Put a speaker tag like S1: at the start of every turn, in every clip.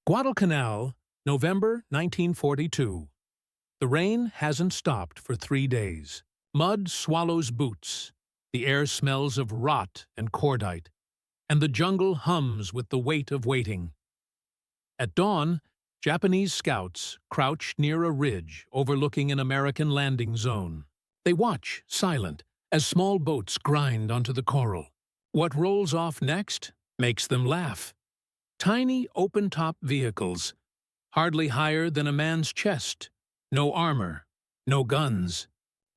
S1: Guadalcanal, November 1942. The rain hasn't stopped for 3 days. Mud swallows boots. The air smells of rot and cordite, and the jungle hums with the weight of waiting. At dawn, Japanese scouts crouch near a ridge overlooking an American landing zone. They watch, silent, as small boats grind onto the coral. What rolls off next makes them laugh. Tiny, open-top vehicles, hardly higher than a man's chest. No armor, no guns.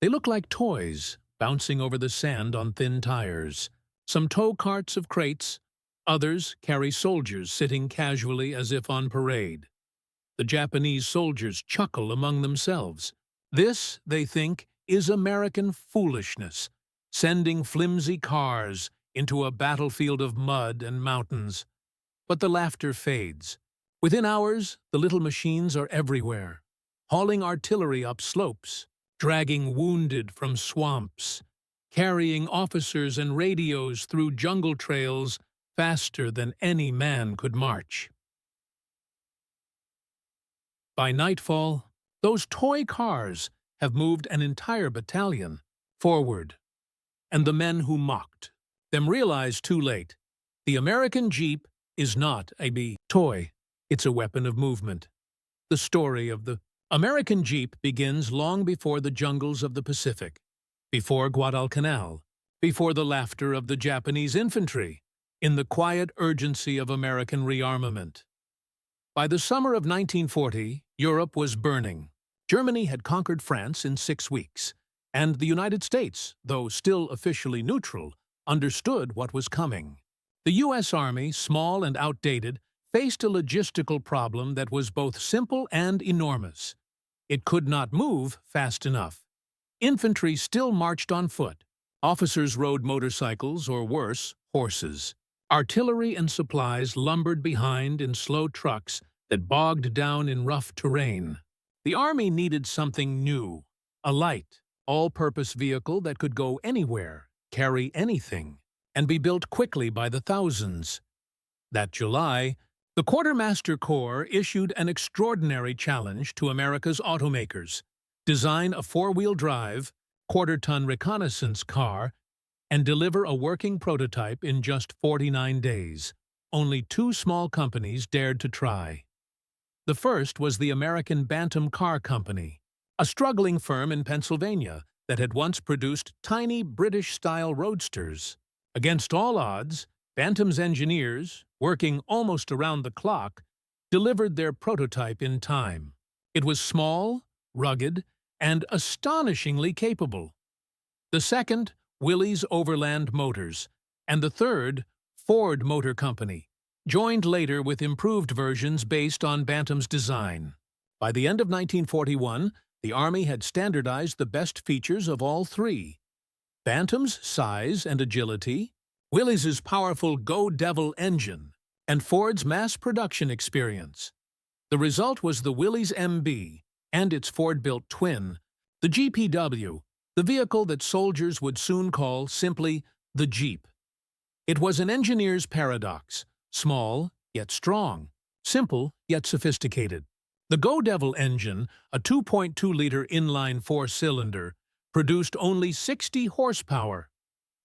S1: They look like toys, bouncing over the sand on thin tires. Some tow carts of crates, others carry soldiers sitting casually as if on parade. The Japanese soldiers chuckle among themselves. This, they think, is American foolishness, sending flimsy cars into a battlefield of mud and mountains. But the laughter fades. Within hours, the little machines are everywhere, hauling artillery up slopes, dragging wounded from swamps, carrying officers and radios through jungle trails faster than any man could march. By nightfall, those toy cars have moved an entire battalion forward, and the men who mocked them realize too late. The American Jeep is not a toy, it's a weapon of movement. The story of the American Jeep begins long before the jungles of the Pacific, before Guadalcanal, before the laughter of the Japanese infantry, in the quiet urgency of American rearmament. By the summer of 1940, Europe was burning. Germany had conquered France in 6 weeks, and the United States, though still officially neutral, understood what was coming. The U.S. Army, small and outdated, faced a logistical problem that was both simple and enormous. It could not move fast enough. Infantry still marched on foot. Officers rode motorcycles, or worse, horses. Artillery and supplies lumbered behind in slow trucks that bogged down in rough terrain. The Army needed something new, a light, all-purpose vehicle that could go anywhere, carry anything, and be built quickly by the thousands. That July, the Quartermaster Corps issued an extraordinary challenge to America's automakers: design a 4-wheel drive, quarter-ton reconnaissance car, and deliver a working prototype in just 49 days. Only 2 small companies dared to try. The first was the American Bantam Car Company, a struggling firm in Pennsylvania that had once produced tiny British-style roadsters. Against all odds, Bantam's engineers, working almost around the clock, delivered their prototype in time. It was small, rugged, and astonishingly capable. The second, Willys Overland Motors, and the third, Ford Motor Company, joined later with improved versions based on Bantam's design. By the end of 1941, the Army had standardized the best features of all 3: Bantam's size and agility, Willys's powerful Go Devil engine, and Ford's mass production experience. The result was the Willys MB and its Ford-built twin, the GPW, the vehicle that soldiers would soon call simply the Jeep. It was an engineer's paradox: small yet strong, simple yet sophisticated. The Go Devil engine, a 2.2-liter inline 4-cylinder, produced only 60 horsepower,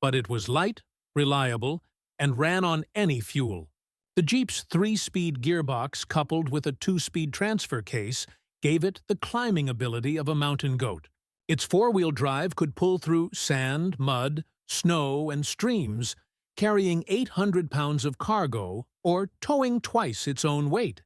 S1: but it was light, reliable, and ran on any fuel. The Jeep's 3-speed gearbox coupled with a 2-speed transfer case gave it the climbing ability of a mountain goat. Its 4-wheel drive could pull through sand, mud, snow, and streams, carrying 800 pounds of cargo or towing twice its own weight.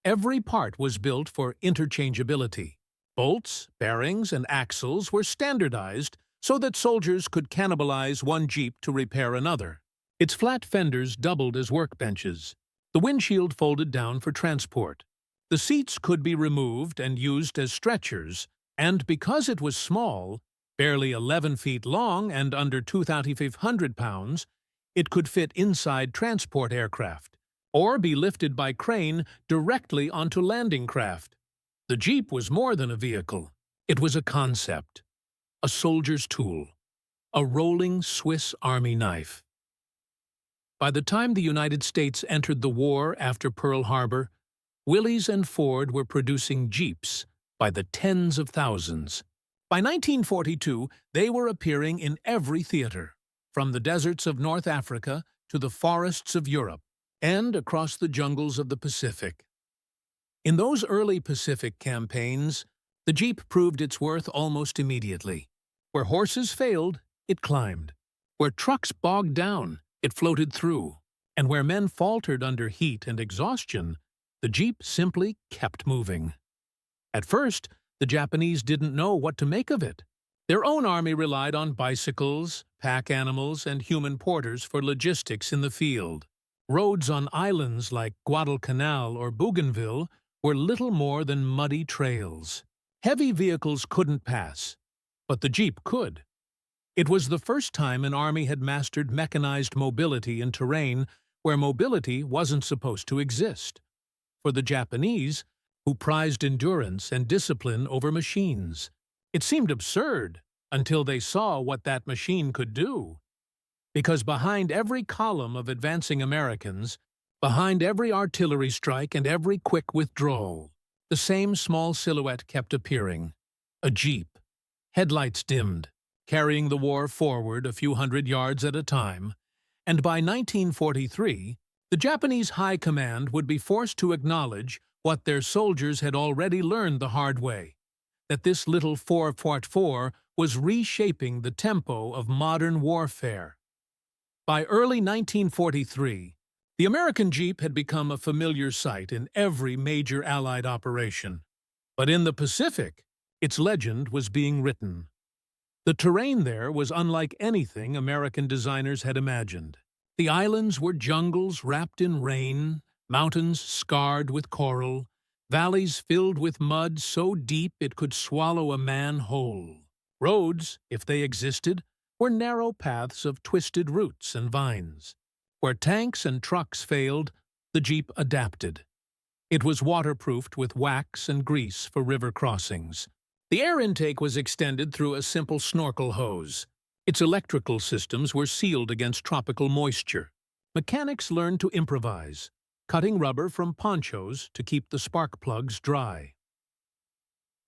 S1: Every part was built for interchangeability. Bolts, bearings, and axles were standardized so that soldiers could cannibalize one Jeep to repair another. Its flat fenders doubled as workbenches. The windshield folded down for transport. The seats could be removed and used as stretchers, and because it was small, barely 11 feet long and under 2,500 pounds, it could fit inside transport aircraft, or be lifted by crane directly onto landing craft. The Jeep was more than a vehicle. It was a concept, a soldier's tool, a rolling Swiss Army knife. By the time the United States entered the war after Pearl Harbor, Willys and Ford were producing Jeeps by the tens of thousands. By 1942, they were appearing in every theater, from the deserts of North Africa to the forests of Europe, and across the jungles of the Pacific. In those early Pacific campaigns, the Jeep proved its worth almost immediately. Where horses failed, it climbed. Where trucks bogged down, it floated through. And where men faltered under heat and exhaustion, the Jeep simply kept moving. At first, the Japanese didn't know what to make of it. Their own army relied on bicycles, pack animals, and human porters for logistics in the field. Roads on islands like Guadalcanal or Bougainville were little more than muddy trails. Heavy vehicles couldn't pass, but the Jeep could. It was the first time an army had mastered mechanized mobility in terrain where mobility wasn't supposed to exist. For the Japanese, who prized endurance and discipline over machines, it seemed absurd until they saw what that machine could do. Because behind every column of advancing Americans, behind every artillery strike and every quick withdrawal, the same small silhouette kept appearing: a Jeep, headlights dimmed, carrying the war forward a few hundred yards at a time. And by 1943, the Japanese High Command would be forced to acknowledge what their soldiers had already learned the hard way: that this little 4x4 was reshaping the tempo of modern warfare. By early 1943, the American Jeep had become a familiar sight in every major Allied operation. But in the Pacific, its legend was being written. The terrain there was unlike anything American designers had imagined. The islands were jungles wrapped in rain, mountains scarred with coral, valleys filled with mud so deep it could swallow a man whole. Roads, if they existed, were narrow paths of twisted roots and vines. Where tanks and trucks failed, the Jeep adapted. It was waterproofed with wax and grease for river crossings. The air intake was extended through a simple snorkel hose. Its electrical systems were sealed against tropical moisture. Mechanics learned to improvise, cutting rubber from ponchos to keep the spark plugs dry.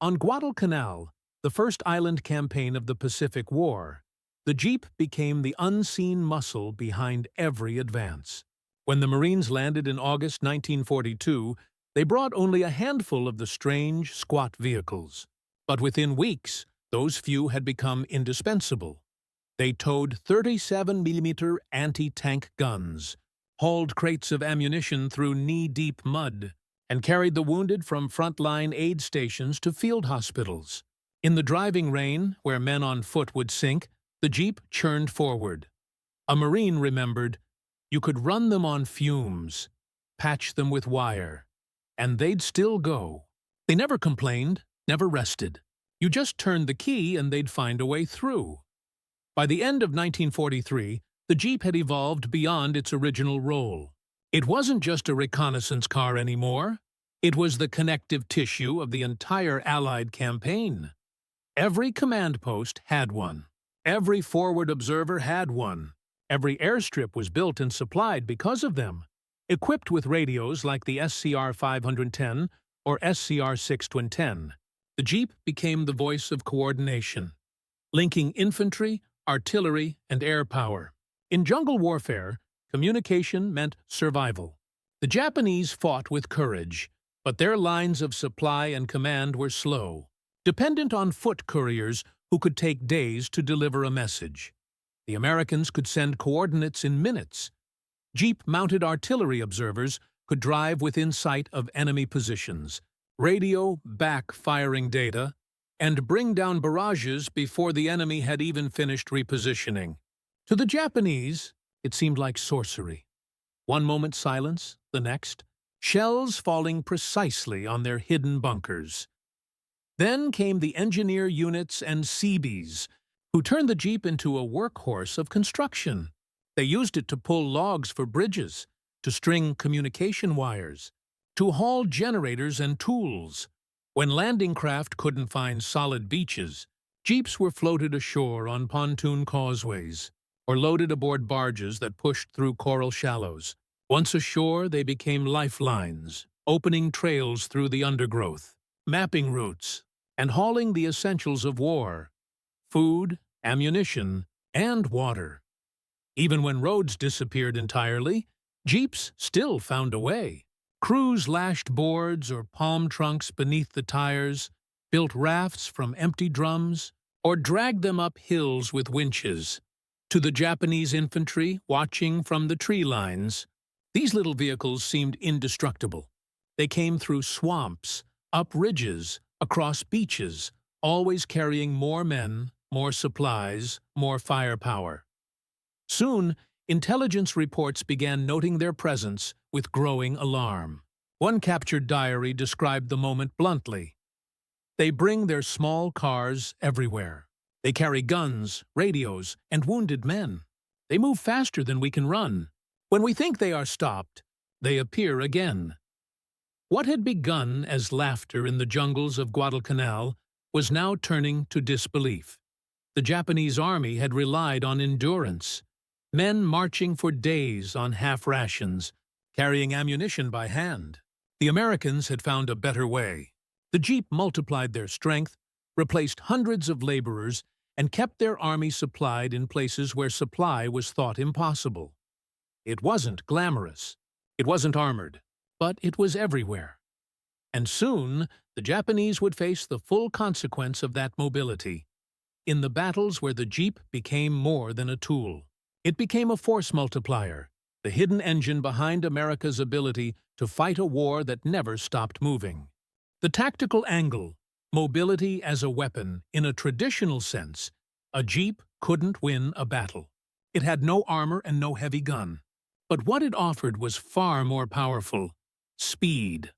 S1: On Guadalcanal, the first island campaign of the Pacific War, the Jeep became the unseen muscle behind every advance. When the Marines landed in August 1942, they brought only a handful of the strange, squat vehicles. But within weeks, those few had become indispensable. They towed 37mm anti-tank guns, hauled crates of ammunition through knee-deep mud, and carried the wounded from frontline aid stations to field hospitals. In the driving rain, where men on foot would sink, the Jeep churned forward. A Marine remembered, you could run them on fumes, patch them with wire, and they'd still go. They never complained, never rested. You just turned the key and they'd find a way through. By the end of 1943, the Jeep had evolved beyond its original role. It wasn't just a reconnaissance car anymore. It was the connective tissue of the entire Allied campaign. Every command post had one. Every forward observer had one. Every airstrip was built and supplied because of them. Equipped with radios like the SCR 510 or SCR 610, the Jeep became the voice of coordination, linking infantry, artillery, and air power. In jungle warfare, communication meant survival. The Japanese fought with courage, but their lines of supply and command were slow, dependent on foot couriers who could take days to deliver a message. The Americans could send coordinates in minutes. Jeep-mounted artillery observers could drive within sight of enemy positions, radio back-firing data, and bring down barrages before the enemy had even finished repositioning. To the Japanese, it seemed like sorcery. One moment silence, the next, shells falling precisely on their hidden bunkers. Then came the engineer units and Seabees, who turned the Jeep into a workhorse of construction. They used it to pull logs for bridges, to string communication wires, to haul generators and tools. When landing craft couldn't find solid beaches, Jeeps were floated ashore on pontoon causeways, or loaded aboard barges that pushed through coral shallows. Once ashore, they became lifelines, opening trails through the undergrowth, mapping routes, and hauling the essentials of war: food, ammunition, and water. Even when roads disappeared entirely, jeeps still found a way. Crews lashed boards or palm trunks beneath the tires, built rafts from empty drums, or dragged them up hills with winches. To the Japanese infantry watching from the tree lines, these little vehicles seemed indestructible. They came through swamps, up ridges, across beaches, always carrying more men, more supplies, more firepower. Soon, intelligence reports began noting their presence with growing alarm. One captured diary described the moment bluntly. "They bring their small cars everywhere. They carry guns, radios, and wounded men. They move faster than we can run. When we think they are stopped, they appear again." What had begun as laughter in the jungles of Guadalcanal was now turning to disbelief. The Japanese army had relied on endurance, men marching for days on half rations, carrying ammunition by hand. The Americans had found a better way. The jeep multiplied their strength, replaced hundreds of laborers, and kept their army supplied in places where supply was thought impossible. It wasn't glamorous, it wasn't armored, but it was everywhere. And soon, the Japanese would face the full consequence of that mobility. In the battles where the jeep became more than a tool, it became a force multiplier, the hidden engine behind America's ability to fight a war that never stopped moving. The tactical angle, mobility as a weapon, in a traditional sense, a jeep couldn't win a battle. It had no armor and no heavy gun. But what it offered was far more powerful: speed.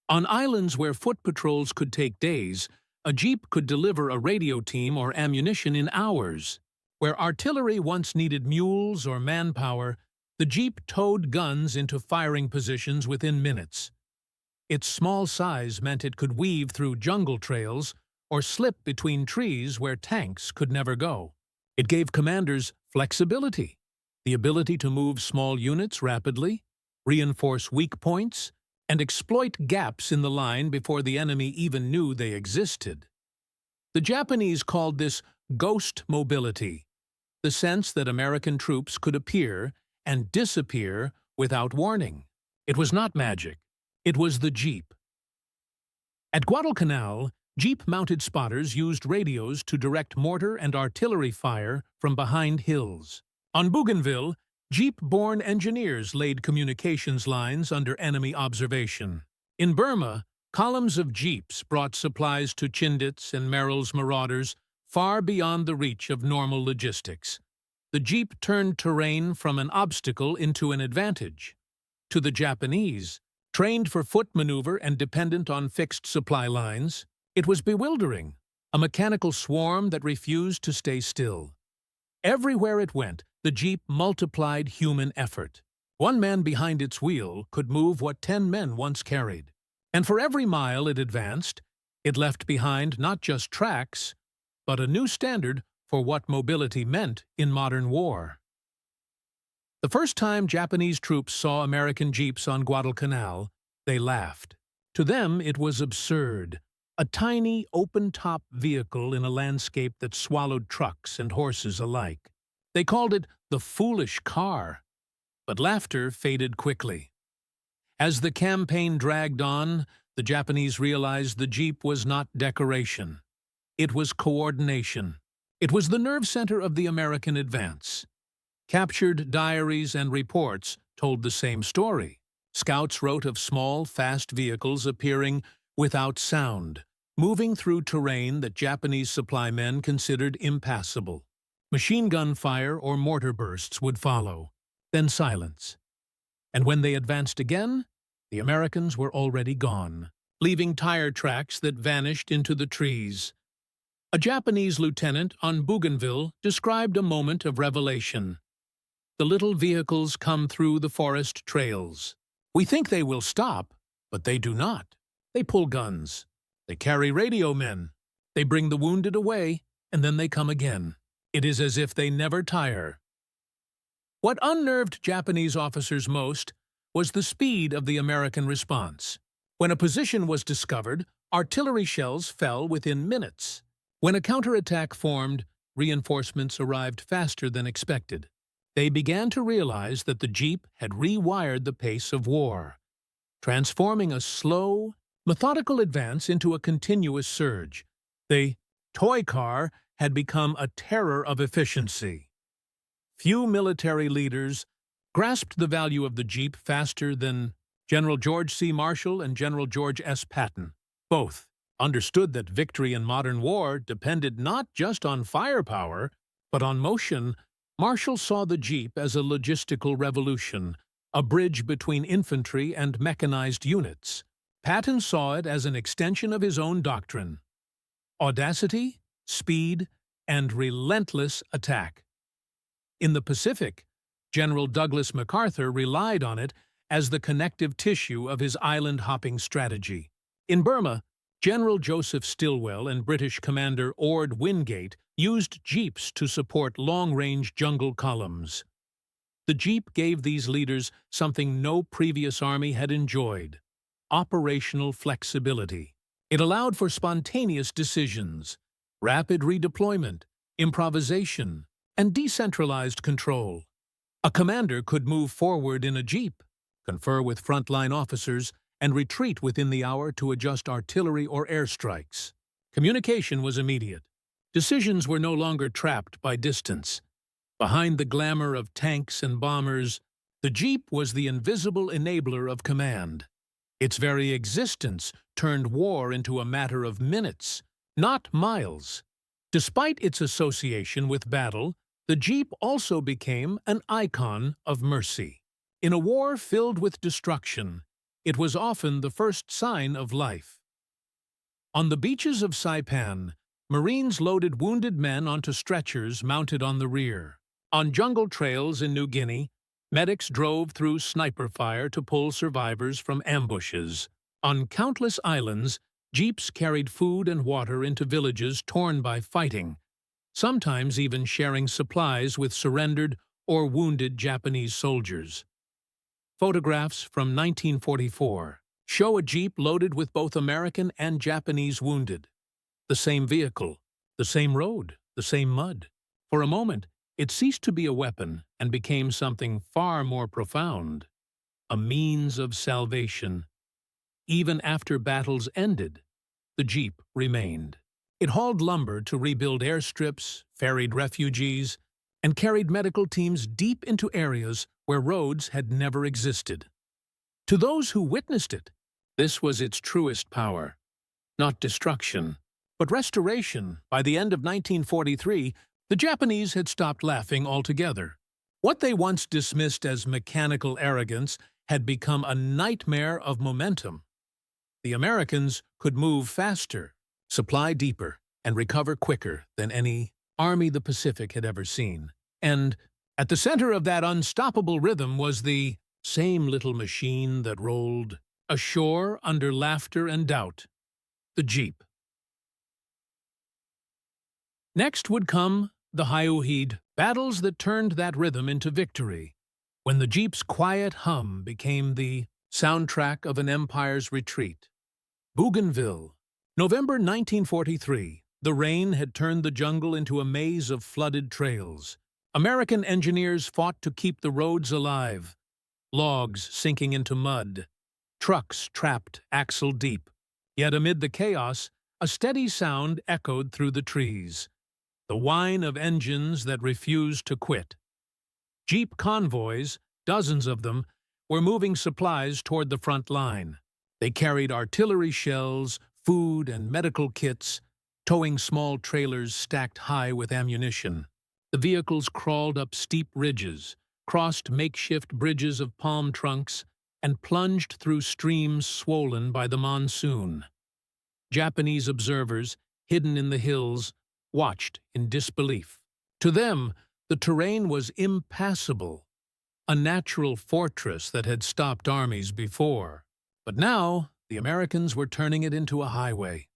S1: On islands where foot patrols could take days, a jeep could deliver a radio team or ammunition in hours. Where artillery once needed mules or manpower, the jeep towed guns into firing positions within minutes. Its small size meant it could weave through jungle trails or slip between trees where tanks could never go. It gave commanders flexibility, the ability to move small units rapidly, reinforce weak points, and exploit gaps in the line before the enemy even knew they existed. The Japanese called this ghost mobility, the sense that American troops could appear and disappear without warning. It was not magic. It was the jeep. At Guadalcanal, jeep-mounted spotters used radios to direct mortar and artillery fire from behind hills. On Bougainville, jeep-borne engineers laid communications lines under enemy observation. In Burma, columns of jeeps brought supplies to Chindits and Merrill's marauders far beyond the reach of normal logistics. The jeep turned terrain from an obstacle into an advantage. To the Japanese, trained for foot maneuver and dependent on fixed supply lines, it was bewildering, a mechanical swarm that refused to stay still. Everywhere it went, the jeep multiplied human effort. One man behind its wheel could move what 10 men once carried. And for every mile it advanced, it left behind not just tracks, but a new standard for what mobility meant in modern war. The first time Japanese troops saw American jeeps on Guadalcanal, they laughed. To them, it was absurd, a tiny, open-top vehicle in a landscape that swallowed trucks and horses alike. They called it the foolish car, but laughter faded quickly. As the campaign dragged on, the Japanese realized the jeep was not decoration. It was coordination. It was the nerve center of the American advance. Captured diaries and reports told the same story. Scouts wrote of small, fast vehicles appearing without sound, moving through terrain that Japanese supply men considered impassable. Machine gun fire or mortar bursts would follow, then silence. And when they advanced again, the Americans were already gone, leaving tire tracks that vanished into the trees. A Japanese lieutenant on Bougainville described a moment of revelation. The little vehicles come through the forest trails. We think they will stop, but they do not. They pull guns. They carry radio men. They bring the wounded away, and then they come again. It is as if they never tire. What unnerved Japanese officers most was the speed of the American response. When a position was discovered, artillery shells fell within minutes. When a counterattack formed, reinforcements arrived faster than expected. They began to realize that the Jeep had rewired the pace of war, transforming a slow, methodical advance into a continuous surge. The toy car had become a terror of efficiency. Few military leaders grasped the value of the Jeep faster than General George C. Marshall and General George S. Patton. Both understood that victory in modern war depended not just on firepower, but on motion. Marshall saw the Jeep as a logistical revolution, a bridge between infantry and mechanized units. Patton saw it as an extension of his own doctrine: audacity, speed, and relentless attack. In the Pacific, General Douglas MacArthur relied on it as the connective tissue of his island-hopping strategy. In Burma, General Joseph Stilwell and British Commander Ord Wingate used jeeps to support long-range jungle columns. The Jeep gave these leaders something no previous army had enjoyed: operational flexibility. It allowed for spontaneous decisions, rapid redeployment, improvisation, and decentralized control. A commander could move forward in a Jeep, confer with frontline officers, and retreat within the hour to adjust artillery or airstrikes. Communication was immediate. Decisions were no longer trapped by distance. Behind the glamour of tanks and bombers, the Jeep was the invisible enabler of command. Its very existence turned war into a matter of minutes, not miles. Despite its association with battle, the Jeep also became an icon of mercy. In a war filled with destruction, it was often the first sign of life. On the beaches of Saipan, Marines loaded wounded men onto stretchers mounted on the rear. On jungle trails in New Guinea, medics drove through sniper fire to pull survivors from ambushes. On countless islands, jeeps carried food and water into villages torn by fighting, sometimes even sharing supplies with surrendered or wounded Japanese soldiers. Photographs from 1944 show a Jeep loaded with both American and Japanese wounded. The same vehicle, the same road, the same mud. For a moment, it ceased to be a weapon and became something far more profound: a means of salvation. Even after battles ended, the Jeep remained. It hauled lumber to rebuild airstrips, ferried refugees, and carried medical teams deep into areas where roads had never existed. To those who witnessed it, this was its truest power. Not destruction, but restoration. By the end of 1943, the Japanese had stopped laughing altogether. What they once dismissed as mechanical arrogance had become a nightmare of momentum. The Americans could move faster, supply deeper, and recover quicker than any army the Pacific had ever seen. And at the center of that unstoppable rhythm was the same little machine that rolled ashore under laughter and doubt: the Jeep. Next would come the Hyohid, battles that turned that rhythm into victory, when the Jeep's quiet hum became the soundtrack of an empire's retreat. Bougainville, November 1943. The rain had turned the jungle into a maze of flooded trails. American engineers fought to keep the roads alive, logs sinking into mud, trucks trapped axle deep. Yet amid the chaos, a steady sound echoed through the trees: the whine of engines that refused to quit. Jeep convoys, dozens of them, were moving supplies toward the front line. They carried artillery shells, food, and medical kits, towing small trailers stacked high with ammunition. The vehicles crawled up steep ridges, crossed makeshift bridges of palm trunks, and plunged through streams swollen by the monsoon. Japanese observers, hidden in the hills, watched in disbelief. To them, the terrain was impassable, a natural fortress that had stopped armies before. But now, the Americans were turning it into a highway.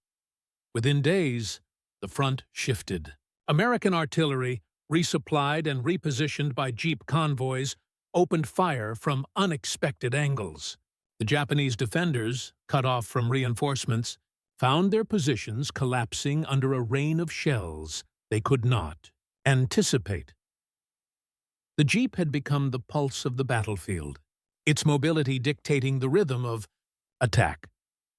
S1: Within days, the front shifted. American artillery, resupplied and repositioned by Jeep convoys, opened fire from unexpected angles. The Japanese defenders, cut off from reinforcements, found their positions collapsing under a rain of shells they could not anticipate. The Jeep had become the pulse of the battlefield, its mobility dictating the rhythm of attack.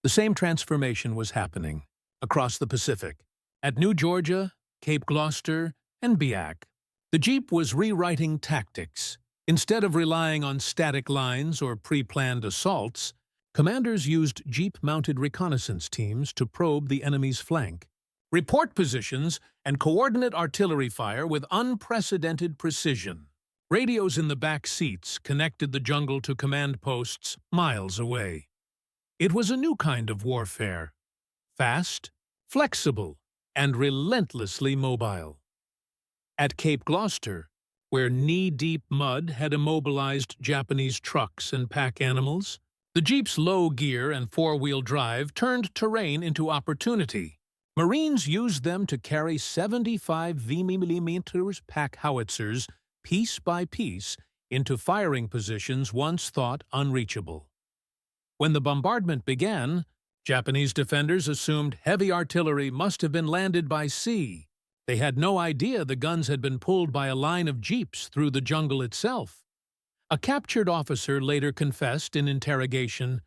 S1: The same transformation was happening across the Pacific. At New Georgia, Cape Gloucester, and Biak, the Jeep was rewriting tactics. Instead of relying on static lines or pre-planned assaults, commanders used Jeep-mounted reconnaissance teams to probe the enemy's flank, report positions, and coordinate artillery fire with unprecedented precision. Radios in the back seats connected the jungle to command posts miles away. It was a new kind of warfare, fast, flexible, and relentlessly mobile. At Cape Gloucester, where knee-deep mud had immobilized Japanese trucks and pack animals, the Jeep's low gear and four-wheel drive turned terrain into opportunity. Marines used them to carry 75 mm pack howitzers piece by piece into firing positions once thought unreachable. When the bombardment began, Japanese defenders assumed heavy artillery must have been landed by sea. They had no idea the guns had been pulled by a line of jeeps through the jungle itself. A captured officer later confessed in interrogation,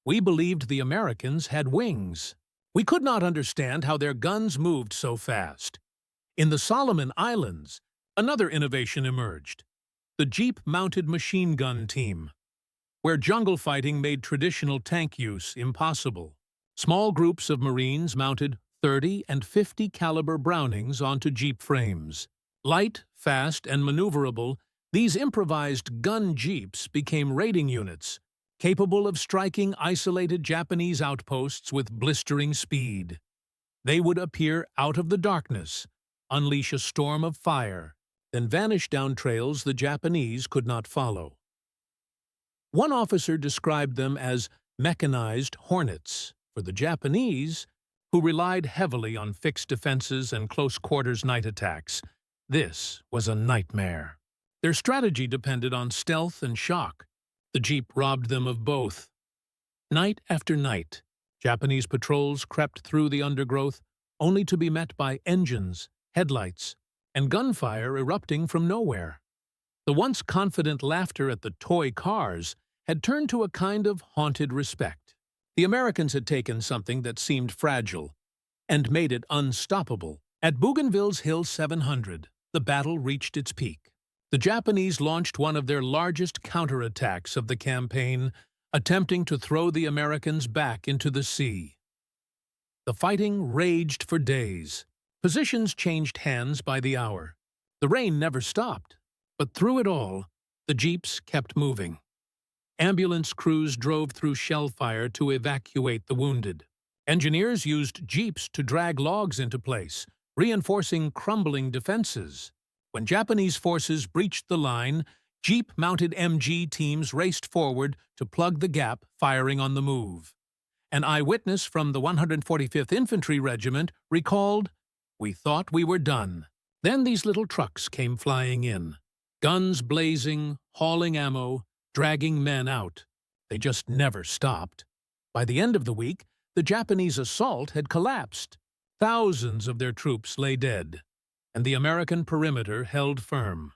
S1: "We believed the Americans had wings. We could not understand how their guns moved so fast." In the Solomon Islands, another innovation emerged: the Jeep-mounted machine gun team. Where jungle fighting made traditional tank use impossible, small groups of Marines mounted 30 and 50 caliber Brownings onto Jeep frames. Light, fast, and maneuverable, these improvised gun jeeps became raiding units, capable of striking isolated Japanese outposts with blistering speed. They would appear out of the darkness, unleash a storm of fire, then vanish down trails the Japanese could not follow. One officer described them as mechanized hornets for the Japanese, who relied heavily on fixed defenses and close-quarters night attacks. This was a nightmare. Their strategy depended on stealth and shock. The Jeep robbed them of both. Night after night, Japanese patrols crept through the undergrowth, only to be met by engines, headlights, and gunfire erupting from nowhere. The once confident laughter at the toy cars had turned to a kind of haunted respect. The Americans had taken something that seemed fragile and made it unstoppable. At Bougainville's Hill 700, the battle reached its peak. The Japanese launched one of their largest counterattacks of the campaign, attempting to throw the Americans back into the sea. The fighting raged for days. Positions changed hands by the hour. The rain never stopped, but through it all, the jeeps kept moving. Ambulance crews drove through shell fire to evacuate the wounded. Engineers used jeeps to drag logs into place, reinforcing crumbling defenses. When Japanese forces breached the line, jeep-mounted MG teams raced forward to plug the gap, firing on the move. An eyewitness from the 145th Infantry Regiment recalled, "We thought we were done. Then these little trucks came flying in. Guns blazing, hauling ammo, dragging men out. They just never stopped." By the end of the week, the Japanese assault had collapsed. Thousands of their troops lay dead, and the American perimeter held firm.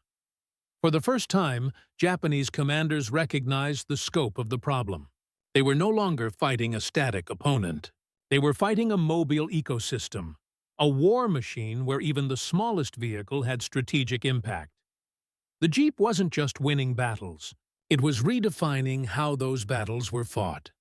S1: For the first time, Japanese commanders recognized the scope of the problem. They were no longer fighting a static opponent. They were fighting a mobile ecosystem, a war machine where even the smallest vehicle had strategic impact. The Jeep wasn't just winning battles. It was redefining how those battles were fought.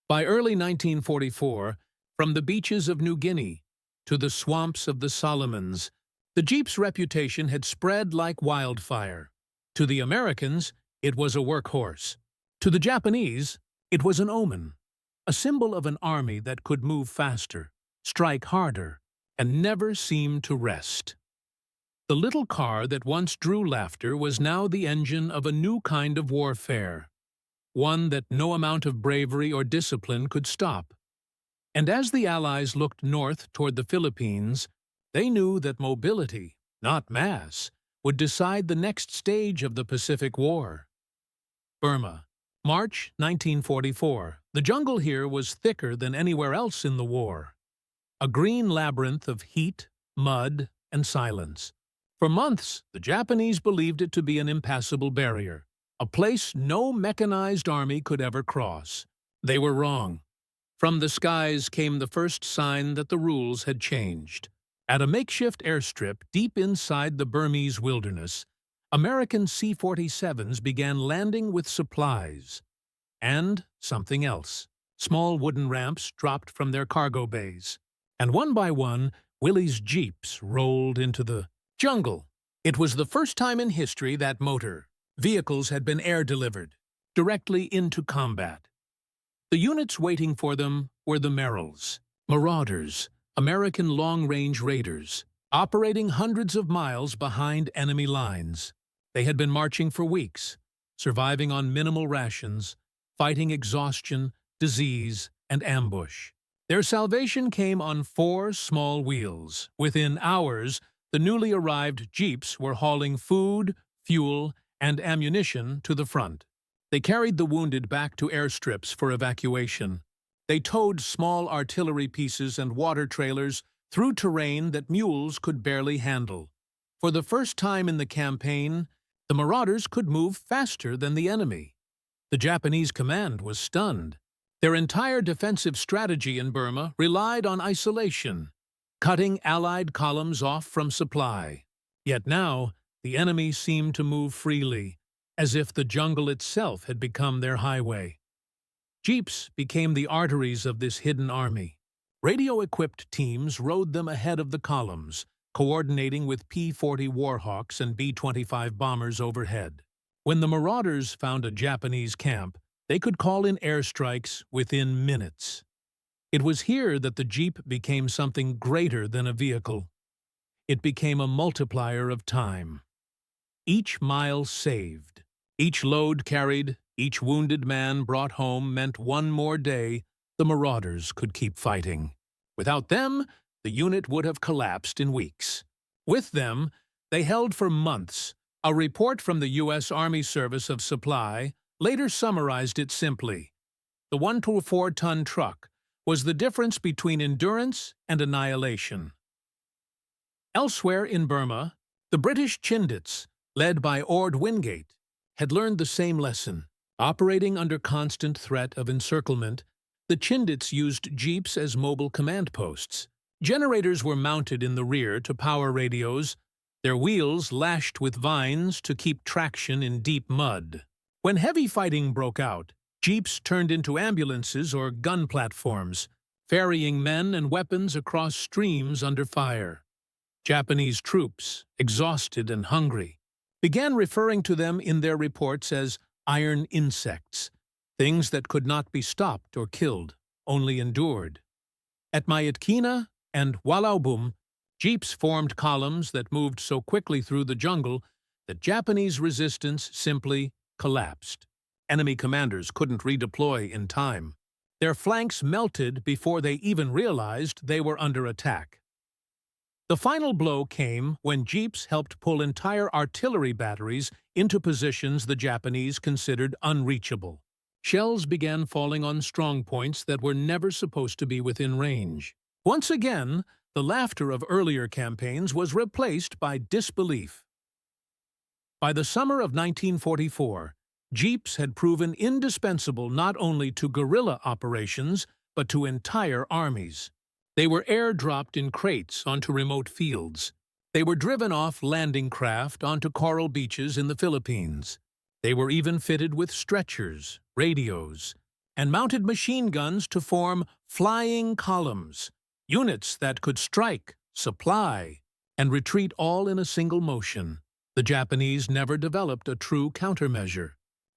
S1: By early 1944, from the beaches of New Guinea to the swamps of the Solomons, the Jeep's reputation had spread like wildfire. To the Americans, it was a workhorse. To the Japanese, it was an omen, a symbol of an army that could move faster, strike harder, and never seem to rest. The little car that once drew laughter was now the engine of a new kind of warfare, one that no amount of bravery or discipline could stop. And as the Allies looked north toward the Philippines, they knew that mobility, not mass, would decide the next stage of the Pacific War. Burma, March 1944. The jungle here was thicker than anywhere else in the war. A green labyrinth of heat, mud, and silence. For months, the Japanese believed it to be an impassable barrier, a place no mechanized army could ever cross. They were wrong. From the skies came the first sign that the rules had changed. At a makeshift airstrip deep inside the Burmese wilderness, American C-47s began landing with supplies. And something else. Small wooden ramps dropped from their cargo bays. And one by one, Willie's jeeps rolled into the jungle. It was the first time in history that motor vehicles had been air-delivered, directly into combat. The units waiting for them were the Merrills, Marauders, American long-range raiders, operating hundreds of miles behind enemy lines. They had been marching for weeks, surviving on minimal rations, fighting exhaustion, disease, and ambush. Their salvation came on 4 small wheels. Within hours, the newly arrived jeeps were hauling food, fuel, and ammunition to the front. They carried the wounded back to airstrips for evacuation. They towed small artillery pieces and water trailers through terrain that mules could barely handle. For the first time in the campaign, the Marauders could move faster than the enemy. The Japanese command was stunned. Their entire defensive strategy in Burma relied on isolation, cutting Allied columns off from supply. Yet now, the enemy seemed to move freely, as if the jungle itself had become their highway. Jeeps became the arteries of this hidden army. Radio-equipped teams rode them ahead of the columns, coordinating with P-40 Warhawks and B-25 bombers overhead. When the Marauders found a Japanese camp, they could call in airstrikes within minutes. It was here that the Jeep became something greater than a vehicle. It became a multiplier of time. Each mile saved, each load carried, each wounded man brought home meant one more day the Marauders could keep fighting. Without them, the unit would have collapsed in weeks. With them, they held for months. A report from the U.S. Army Service of Supply later summarized it simply. The 1 to 4 ton truck was the difference between endurance and annihilation. Elsewhere in Burma, the British Chindits, led by Ord Wingate, had learned the same lesson. Operating under constant threat of encirclement, the Chindits used jeeps as mobile command posts. Generators were mounted in the rear to power radios, their wheels lashed with vines to keep traction in deep mud. When heavy fighting broke out, jeeps turned into ambulances or gun platforms, ferrying men and weapons across streams under fire. Japanese troops, exhausted and hungry, began referring to them in their reports as iron insects, things that could not be stopped or killed, only endured. At Myitkyina and Walaubum, jeeps formed columns that moved so quickly through the jungle that Japanese resistance simply collapsed. Enemy commanders couldn't redeploy in time. Their flanks melted before they even realized they were under attack. The final blow came when jeeps helped pull entire artillery batteries into positions the Japanese considered unreachable. Shells began falling on strong points that were never supposed to be within range. Once again, the laughter of earlier campaigns was replaced by disbelief. By the summer of 1944, jeeps had proven indispensable not only to guerrilla operations, but to entire armies. They were airdropped in crates onto remote fields. They were driven off landing craft onto coral beaches in the Philippines. They were even fitted with stretchers, radios, and mounted machine guns to form flying columns, units that could strike, supply, and retreat all in a single motion. The Japanese never developed a true countermeasure.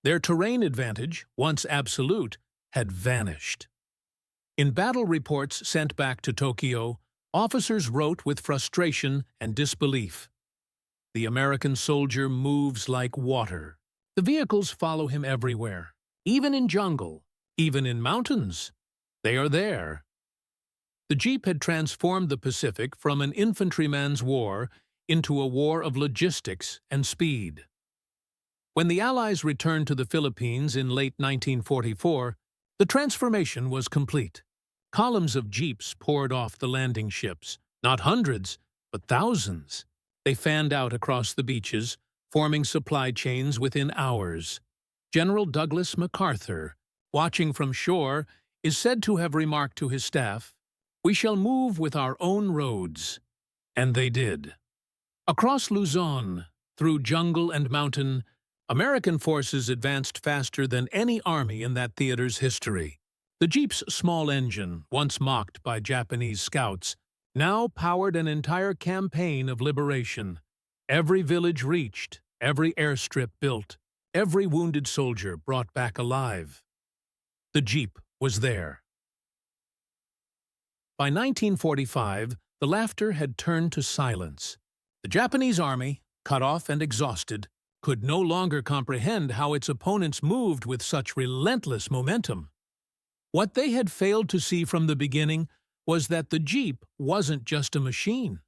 S1: Their terrain advantage, once absolute, had vanished. In battle reports sent back to Tokyo, officers wrote with frustration and disbelief. The American soldier moves like water. The vehicles follow him everywhere, even in jungle, even in mountains. They are there. The jeep had transformed the Pacific from an infantryman's war into a war of logistics and speed. When the Allies returned to the Philippines in late 1944, the transformation was complete. Columns of jeeps poured off the landing ships, not hundreds, but thousands. They fanned out across the beaches, forming supply chains within hours. General Douglas MacArthur, watching from shore, is said to have remarked to his staff, "We shall move with our own roads." And they did. Across Luzon, through jungle and mountain, American forces advanced faster than any army in that theater's history. The jeep's small engine, once mocked by Japanese scouts, now powered an entire campaign of liberation. Every village reached, every airstrip built, every wounded soldier brought back alive. The jeep was there. By 1945, the laughter had turned to silence. The Japanese army, cut off and exhausted, could no longer comprehend how its opponents moved with such relentless momentum. What they had failed to see from the beginning was that the jeep wasn't just a machine.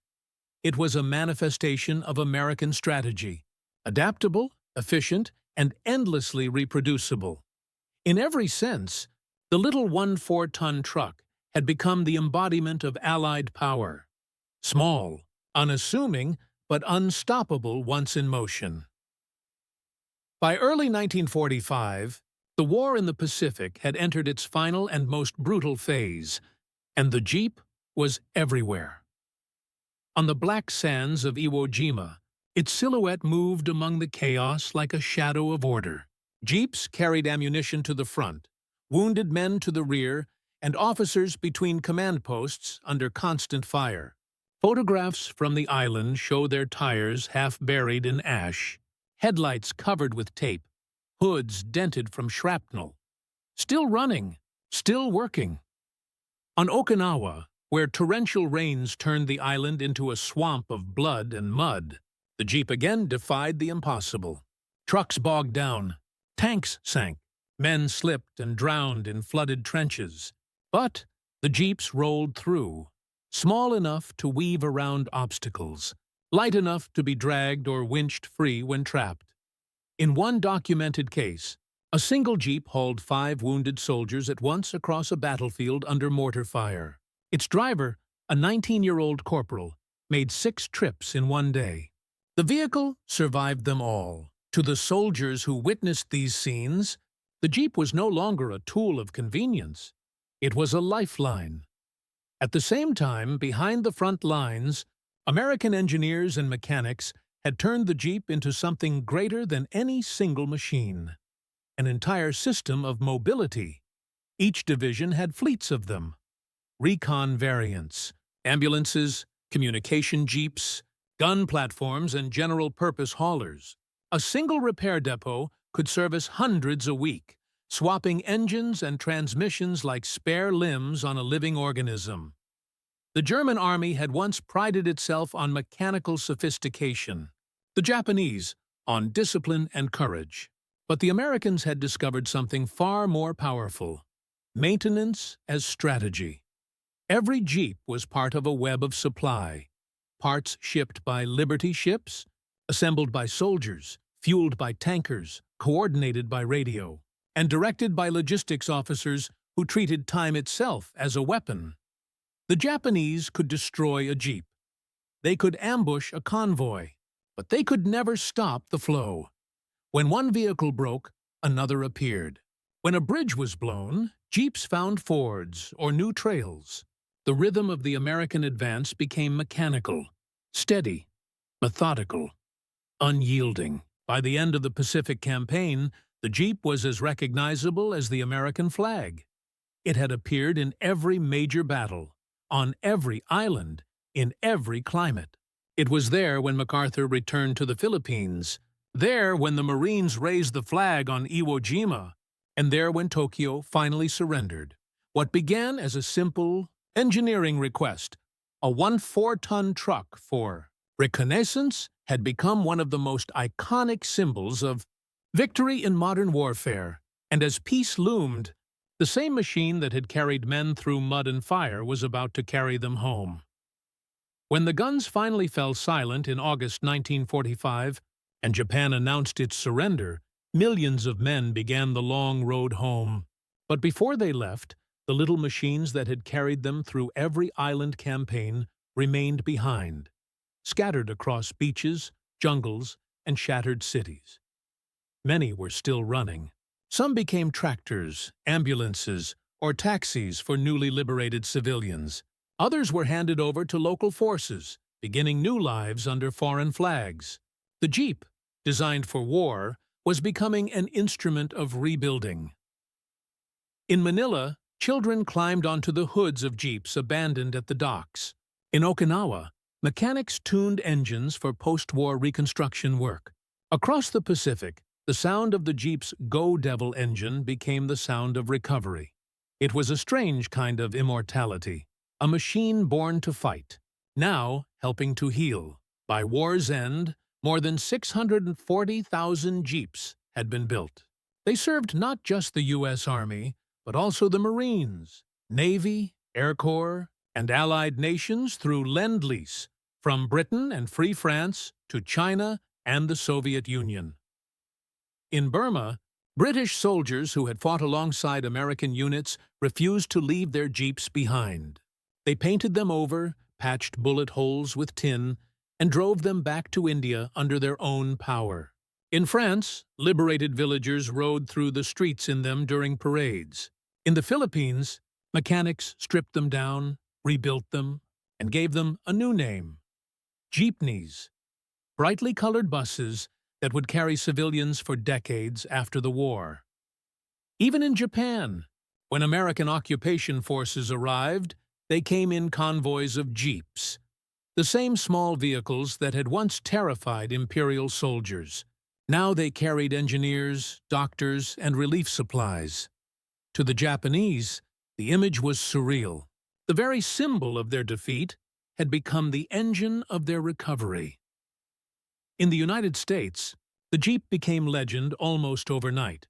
S1: It was a manifestation of American strategy, adaptable, efficient, and endlessly reproducible. In every sense, the little 1-4-ton truck had become the embodiment of Allied power. Small, unassuming, but unstoppable once in motion. By early 1945, the war in the Pacific had entered its final and most brutal phase, and the jeep was everywhere. On the black sands of Iwo Jima, its silhouette moved among the chaos like a shadow of order. Jeeps carried ammunition to the front, wounded men to the rear, and officers between command posts under constant fire. Photographs from the island show their tires half buried in ash, headlights covered with tape, hoods dented from shrapnel. Still running, still working. On Okinawa, where torrential rains turned the island into a swamp of blood and mud, the jeep again defied the impossible. Trucks bogged down, tanks sank, men slipped and drowned in flooded trenches. But the jeeps rolled through, small enough to weave around obstacles, light enough to be dragged or winched free when trapped. In one documented case, a single jeep hauled 5 wounded soldiers at once across a battlefield under mortar fire. Its driver, a 19-year-old corporal, made 6 trips in one day. The vehicle survived them all. To the soldiers who witnessed these scenes, the jeep was no longer a tool of convenience. It was a lifeline. At the same time, behind the front lines, American engineers and mechanics had turned the jeep into something greater than any single machine. An entire system of mobility. Each division had fleets of them. Recon variants, ambulances, communication jeeps, gun platforms, and general-purpose haulers. A single repair depot could service hundreds a week, swapping engines and transmissions like spare limbs on a living organism. The German army had once prided itself on mechanical sophistication, the Japanese on discipline and courage. But the Americans had discovered something far more powerful: maintenance as strategy. Every jeep was part of a web of supply, parts shipped by Liberty ships, assembled by soldiers, fueled by tankers, coordinated by radio, and directed by logistics officers who treated time itself as a weapon. The Japanese could destroy a jeep. They could ambush a convoy, but they could never stop the flow. When one vehicle broke, another appeared. When a bridge was blown, jeeps found fords or new trails. The rhythm of the American advance became mechanical, steady, methodical, unyielding. By the end of the Pacific Campaign, the jeep was as recognizable as the American flag. It had appeared in every major battle, on every island, in every climate. It was there when MacArthur returned to the Philippines, there when the Marines raised the flag on Iwo Jima, and there when Tokyo finally surrendered. What began as a simple engineering request, a 1-4-ton truck for reconnaissance, had become one of the most iconic symbols of victory in modern warfare. And as peace loomed, the same machine that had carried men through mud and fire was about to carry them home. When the guns finally fell silent in August 1945 and Japan announced its surrender, millions of men began the long road home. But before they left, the little machines that had carried them through every island campaign remained behind, scattered across beaches, jungles, and shattered cities. Many were still running. Some became tractors, ambulances, or taxis for newly liberated civilians. Others were handed over to local forces, beginning new lives under foreign flags. The Jeep, designed for war, was becoming an instrument of rebuilding. In Manila, children climbed onto the hoods of Jeeps abandoned at the docks. In Okinawa, mechanics tuned engines for post-war reconstruction work. Across the Pacific, the sound of the Jeep's Go Devil engine became the sound of recovery. It was a strange kind of immortality, a machine born to fight, now helping to heal. By war's end, more than 640,000 Jeeps had been built. They served not just the U.S. Army, but also the Marines, Navy, Air Corps, and allied nations through Lend-Lease, from Britain and Free France to China and the Soviet Union. In Burma, British soldiers who had fought alongside American units refused to leave their Jeeps behind. They painted them over, patched bullet holes with tin, and drove them back to India under their own power. In France, liberated villagers rode through the streets in them during parades. In the Philippines, mechanics stripped them down, rebuilt them, and gave them a new name: jeepneys, brightly colored buses that would carry civilians for decades after the war. Even in Japan, when American occupation forces arrived, they came in convoys of jeeps, the same small vehicles that had once terrified imperial soldiers. Now they carried engineers, doctors, and relief supplies. To the Japanese, the image was surreal. The very symbol of their defeat had become the engine of their recovery. In the United States, the Jeep became legend almost overnight.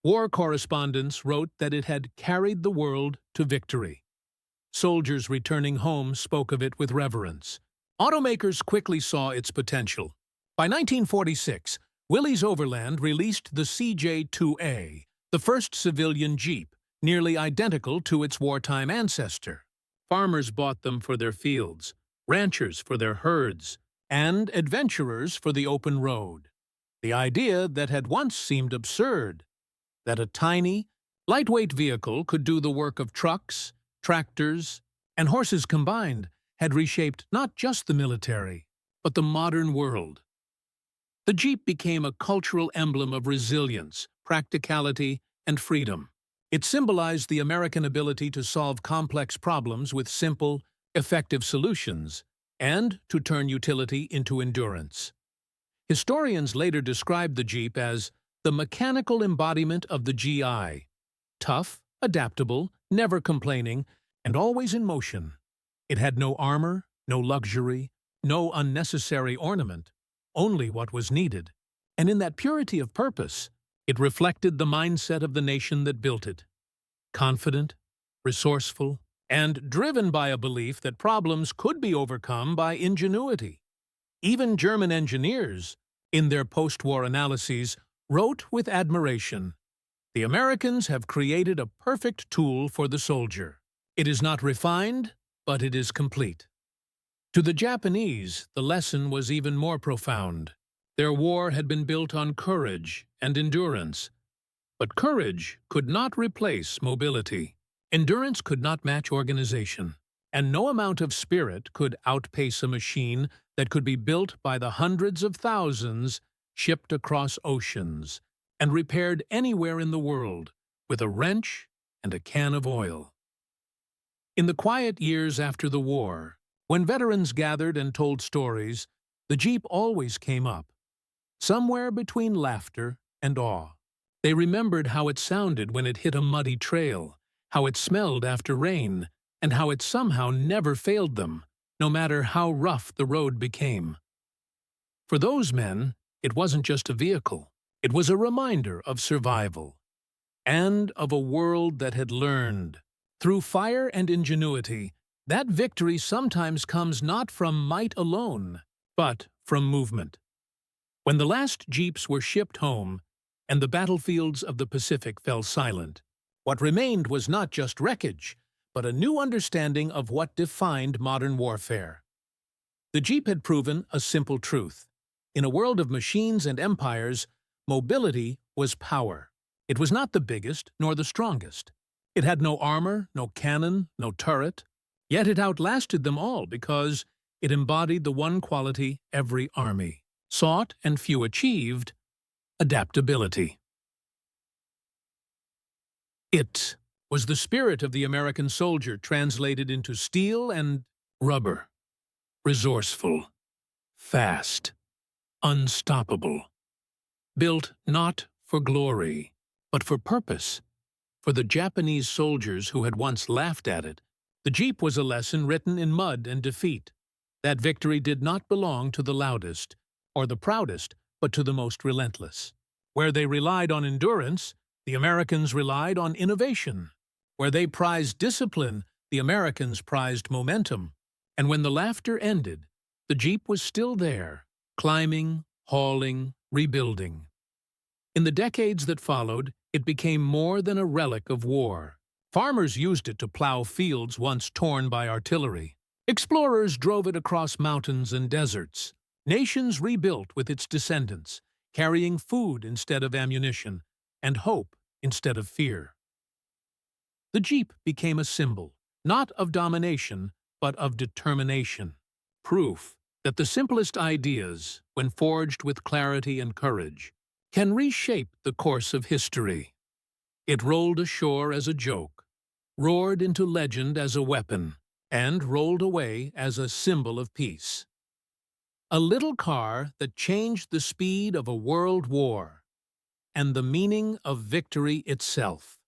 S1: War correspondents wrote that it had carried the world to victory. Soldiers returning home spoke of it with reverence. Automakers quickly saw its potential. By 1946, Willys Overland released the CJ-2A, the first civilian Jeep, nearly identical to its wartime ancestor. Farmers bought them for their fields, ranchers for their herds, and adventurers for the open road. The idea that had once seemed absurd, that a tiny, lightweight vehicle could do the work of trucks, tractors, and horses combined, had reshaped not just the military, but the modern world. The Jeep became a cultural emblem of resilience, practicality, and freedom. It symbolized the American ability to solve complex problems with simple, effective solutions, and to turn utility into endurance. Historians later described the Jeep as the mechanical embodiment of the GI, tough, adaptable, never complaining, and always in motion. It had no armor, no luxury, no unnecessary ornament, only what was needed. And in that purity of purpose, it reflected the mindset of the nation that built it. Confident, resourceful, and driven by a belief that problems could be overcome by ingenuity. Even German engineers, in their post-war analyses, wrote with admiration, "The Americans have created a perfect tool for the soldier. It is not refined, but it is complete." To the Japanese, the lesson was even more profound. Their war had been built on courage and endurance. But courage could not replace mobility. Endurance could not match organization. And no amount of spirit could outpace a machine that could be built by the hundreds of thousands, shipped across oceans, and repaired anywhere in the world with a wrench and a can of oil. In the quiet years after the war, when veterans gathered and told stories, the Jeep always came up, somewhere between laughter and awe. They remembered how it sounded when it hit a muddy trail, how it smelled after rain, and how it somehow never failed them, no matter how rough the road became. For those men, it wasn't just a vehicle. It was a reminder of survival, and of a world that had learned. Through fire and ingenuity, That victory sometimes comes not from might alone, but from movement. When the last jeeps were shipped home and the battlefields of the Pacific fell silent, what remained was not just wreckage, but a new understanding of what defined modern warfare. The jeep had proven a simple truth. In a world of machines and empires, mobility was power. It was not the biggest nor the strongest. It had no armor, no cannon, no turret. Yet it outlasted them all because it embodied the one quality every army sought and few achieved: adaptability. It was the spirit of the American soldier translated into steel and rubber. Resourceful, fast, unstoppable. Built not for glory, but for purpose. For the Japanese soldiers who had once laughed at it, the jeep was a lesson written in mud and defeat. That victory did not belong to the loudest or the proudest, but to the most relentless. Where they relied on endurance, the Americans relied on innovation. Where they prized discipline, the Americans prized momentum. And when the laughter ended, the jeep was still there, climbing, hauling, rebuilding. In the decades that followed, it became more than a relic of war. Farmers used it to plow fields once torn by artillery. Explorers drove it across mountains and deserts. Nations rebuilt with its descendants, carrying food instead of ammunition, and hope instead of fear. The jeep became a symbol, not of domination, but of determination. Proof that the simplest ideas, when forged with clarity and courage, can reshape the course of history. It rolled ashore as a joke, roared into legend as a weapon, and rolled away as a symbol of peace. A little car that changed the speed of a world war and the meaning of victory itself.